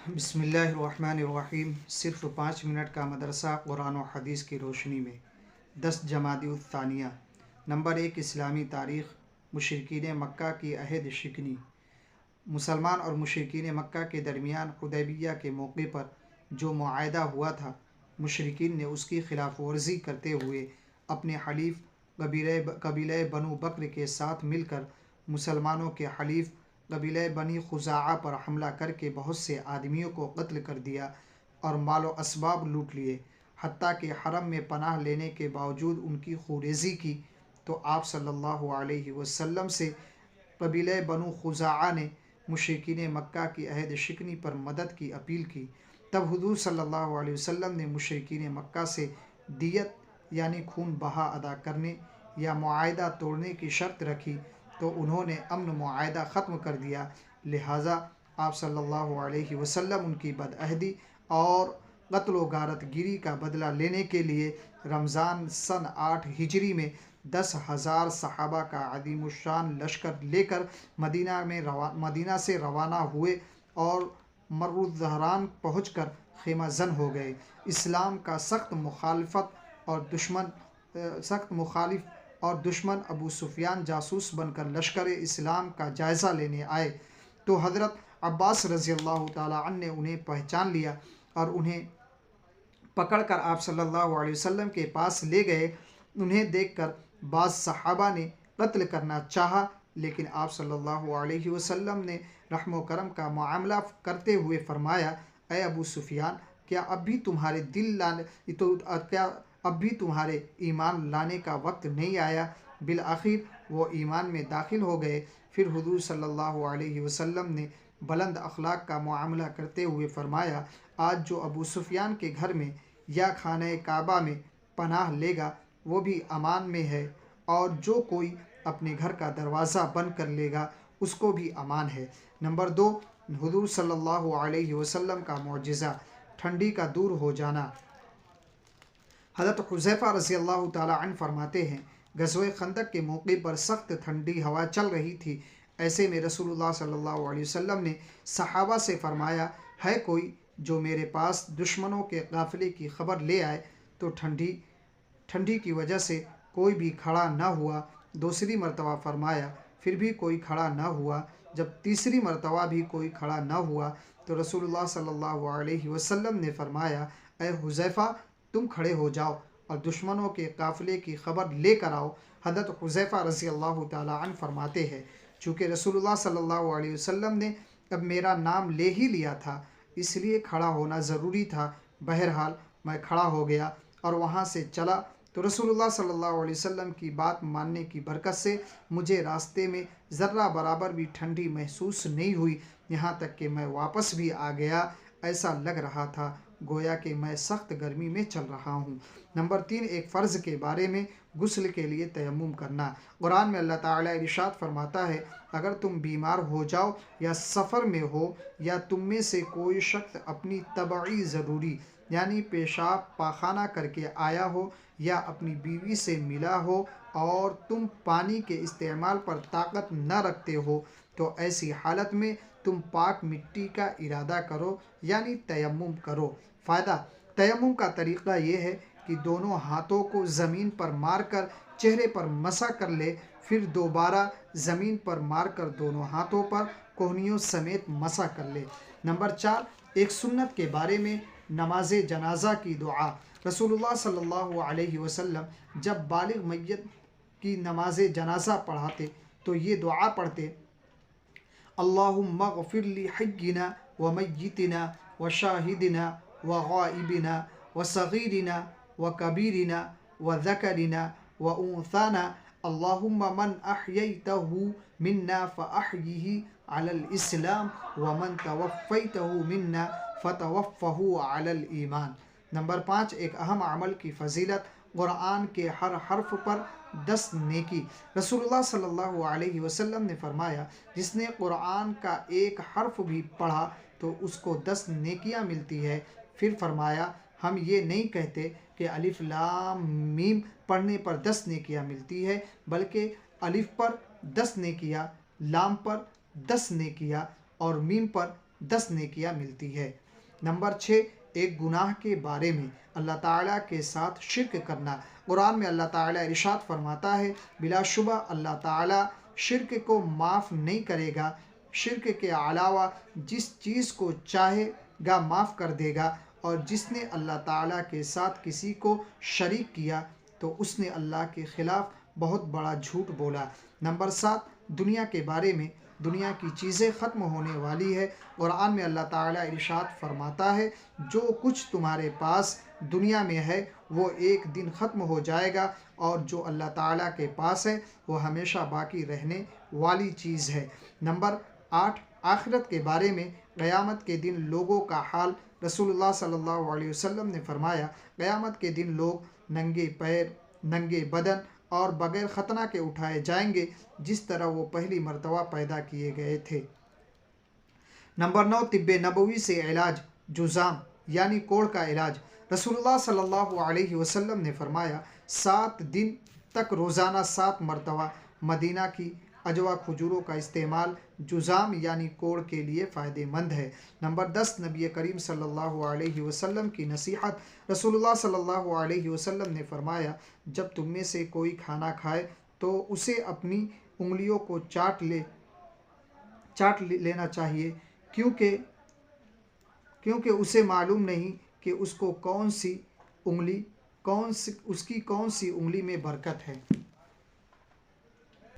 بسم اللہ الرحمن الرحیم۔ صرف 5 منٹ کا مدرسہ قرآن و حدیث کی روشنی میں 10 جمادی الثانیہ۔ نمبر 1، اسلامی تاریخ۔ مشرکین مکہ کی عہد شکنی۔ مسلمان اور مشرکین مکہ کے درمیان حدیبیہ کے موقع پر جو معاہدہ ہوا تھا، مشرکین نے اس کی خلاف ورزی کرتے ہوئے اپنے حلیف قبیلہ بنو بکر کے ساتھ مل کر مسلمانوں کے حلیف قبیلہ بنی خزاعہ پر حملہ کر کے بہت سے آدمیوں کو قتل کر دیا اور مال و اسباب لوٹ لیے۔ حتیٰ کہ حرم میں پناہ لینے کے باوجود ان کی خوریزی کی تو آپ صلی اللہ علیہ وسلم سے قبیلہ بنو خزاعہ نے مشرکین مکہ کی عہد شکنی پر مدد کی اپیل کی۔ تب حضور صلی اللہ علیہ وسلم نے مشرکین مکہ سے دیت یعنی خون بہا ادا کرنے یا معاہدہ توڑنے کی شرط رکھی تو انہوں نے امن معاہدہ ختم کر دیا۔ لہٰذا آپ صلی اللہ علیہ وسلم ان کی بدعہدی اور قتل و غارت گیری کا بدلہ لینے کے لیے رمضان سن 8 ہجری میں 10,000 صحابہ کا عظیم الشان لشکر لے کر مدینہ سے روانہ ہوئے اور مر الظہران پہنچ کر خیمہ زن ہو گئے۔ اسلام کا سخت مخالف اور دشمن ابو سفیان جاسوس بن کر لشکر اسلام کا جائزہ لینے آئے تو حضرت عباس رضی اللہ تعالیٰ عنہ نے انہیں پہچان لیا اور انہیں پکڑ کر آپ صلی اللہ علیہ وسلم کے پاس لے گئے۔ انہیں دیکھ کر بعض صحابہ نے قتل کرنا چاہا، لیکن آپ صلی اللہ علیہ وسلم نے رحم و کرم کا معاملہ کرتے ہوئے فرمایا، اے ابو سفیان، کیا اب بھی تمہارے ایمان لانے کا وقت نہیں آیا؟ بالآخر وہ ایمان میں داخل ہو گئے۔ پھر حضور صلی اللہ علیہ وسلم نے بلند اخلاق کا معاملہ کرتے ہوئے فرمایا، آج جو ابو سفیان کے گھر میں یا خانہ کعبہ میں پناہ لے گا وہ بھی امان میں ہے، اور جو کوئی اپنے گھر کا دروازہ بند کر لے گا اس کو بھی امان ہے۔ نمبر 2، حضور صلی اللہ علیہ وسلم کا معجزہ، ٹھنڈی کا دور ہو جانا۔ حضرت حذیفہ رضی اللہ تعالیٰ عنہ فرماتے ہیں، غزوہ خندق کے موقع پر سخت ٹھنڈی ہوا چل رہی تھی۔ ایسے میں رسول اللہ صلی اللہ علیہ وسلم نے صحابہ سے فرمایا، ہے کوئی جو میرے پاس دشمنوں کے قافلے کی خبر لے آئے؟ تو ٹھنڈی کی وجہ سے کوئی بھی کھڑا نہ ہوا۔ دوسری مرتبہ فرمایا، پھر بھی کوئی کھڑا نہ ہوا۔ جب تیسری مرتبہ بھی کوئی کھڑا نہ ہوا تو رسول اللہ صلی اللہ علیہ وسلم نے فرمایا، اے حذیفہ، تم کھڑے ہو جاؤ اور دشمنوں کے قافلے کی خبر لے کر آؤ۔ حضرت حذیفہ رضی اللہ تعالیٰ عنہ فرماتے ہیں، چونکہ رسول اللہ صلی اللہ علیہ وسلم نے اب میرا نام لے ہی لیا تھا، اس لیے کھڑا ہونا ضروری تھا۔ بہرحال میں کھڑا ہو گیا اور وہاں سے چلا تو رسول اللہ صلی اللہ علیہ وسلم کی بات ماننے کی برکت سے مجھے راستے میں ذرہ برابر بھی ٹھنڈی محسوس نہیں ہوئی، یہاں تک کہ میں واپس بھی آ گیا۔ ایسا لگ رہا تھا گویا کہ میں سخت گرمی میں چل رہا ہوں۔ نمبر 3، ایک فرض کے بارے میں غسل کے لیے تیمم کرنا۔ قرآن میں اللہ تعالیٰ ارشاد فرماتا ہے، اگر تم بیمار ہو جاؤ یا سفر میں ہو یا تم میں سے کوئی شخص اپنی طبعی ضروری یعنی پیشاب پاخانہ کر کے آیا ہو یا اپنی بیوی سے ملا ہو اور تم پانی کے استعمال پر طاقت نہ رکھتے ہو تو ایسی حالت میں تم پاک مٹی کا ارادہ کرو یعنی تیمم کرو۔ فائدہ: تیمم کا طریقہ یہ ہے کہ دونوں ہاتھوں کو زمین پر مار کر چہرے پر مسح کر لے، پھر دوبارہ زمین پر مار کر دونوں ہاتھوں پر کوہنیوں سمیت مسح کر لے۔ نمبر 4، ایک سنت کے بارے میں نماز جنازہ کی دعا۔ رسول اللہ صلی اللہ علیہ وسلم جب بالغ میت کی نماز جنازہ پڑھاتے تو یہ دعا پڑھتے، اللہم اغفر لحینا ومیتنا وشاہدنا وغائبنا وصغیرنا وکبیرنا وذکرنا وانثانا اللہم من احییتہ منا فاحیہ علی الاسلام ومن توفیتہ منا فتوفہ علی الایمان۔ نمبر 5، ایک اہم عمل کی فضیلت، قرآن کے ہر حرف پر 10 نیکی۔ رسول اللہ صلی اللہ علیہ وسلم نے فرمایا، جس نے قرآن کا ایک حرف بھی پڑھا تو اس کو 10 نیکیاں ملتی ہے۔ پھر فرمایا، ہم یہ نہیں کہتے کہ الف لام میم پڑھنے پر 10 نیکیاں ملتی ہے، بلکہ الف پر 10 نیکیاں، لام پر 10 نیکیاں اور میم پر 10 نیکیاں ملتی ہے۔ نمبر 6، ایک گناہ کے بارے میں اللہ تعالیٰ کے ساتھ شرک کرنا۔ قرآن میں اللہ تعالیٰ ارشاد فرماتا ہے، بلا شبہ اللہ تعالیٰ شرک کو معاف نہیں کرے گا، شرک کے علاوہ جس چیز کو چاہے گا معاف کر دے گا، اور جس نے اللہ تعالیٰ کے ساتھ کسی کو شریک کیا تو اس نے اللہ کے خلاف بہت بڑا جھوٹ بولا۔ نمبر 7، دنیا کے بارے میں، دنیا کی چیزیں ختم ہونے والی ہے۔ قرآن میں اللہ تعالیٰ ارشاد فرماتا ہے، جو کچھ تمہارے پاس دنیا میں ہے وہ ایک دن ختم ہو جائے گا، اور جو اللہ تعالیٰ کے پاس ہے وہ ہمیشہ باقی رہنے والی چیز ہے۔ نمبر 8، آخرت کے بارے میں، قیامت کے دن لوگوں کا حال۔ رسول اللہ صلی اللہ علیہ وسلم نے فرمایا، قیامت کے دن لوگ ننگے پیر، ننگے بدن اور بغیر ختنہ کے اٹھائے جائیں گے، جس طرح وہ پہلی مرتبہ پیدا کیے گئے تھے۔ نمبر 9، طب نبوی سے علاج، جذام یعنی کوڑ کا علاج۔ رسول اللہ صلی اللہ علیہ وسلم نے فرمایا، 7 دن تک روزانہ 7 مرتبہ مدینہ کی اجوا کھجوروں کا استعمال جذام یعنی کوڑ کے لیے فائدہ مند ہے۔ نمبر 10، نبی کریم صلی اللہ علیہ وسلم کی نصیحت۔ رسول اللہ صلی اللہ علیہ وسلم نے فرمایا، جب تم میں سے کوئی کھانا کھائے تو اسے اپنی انگلیوں کو چاٹ لینا چاہیے، کیونکہ اسے معلوم نہیں کہ اس کی کون سی انگلی میں برکت ہے۔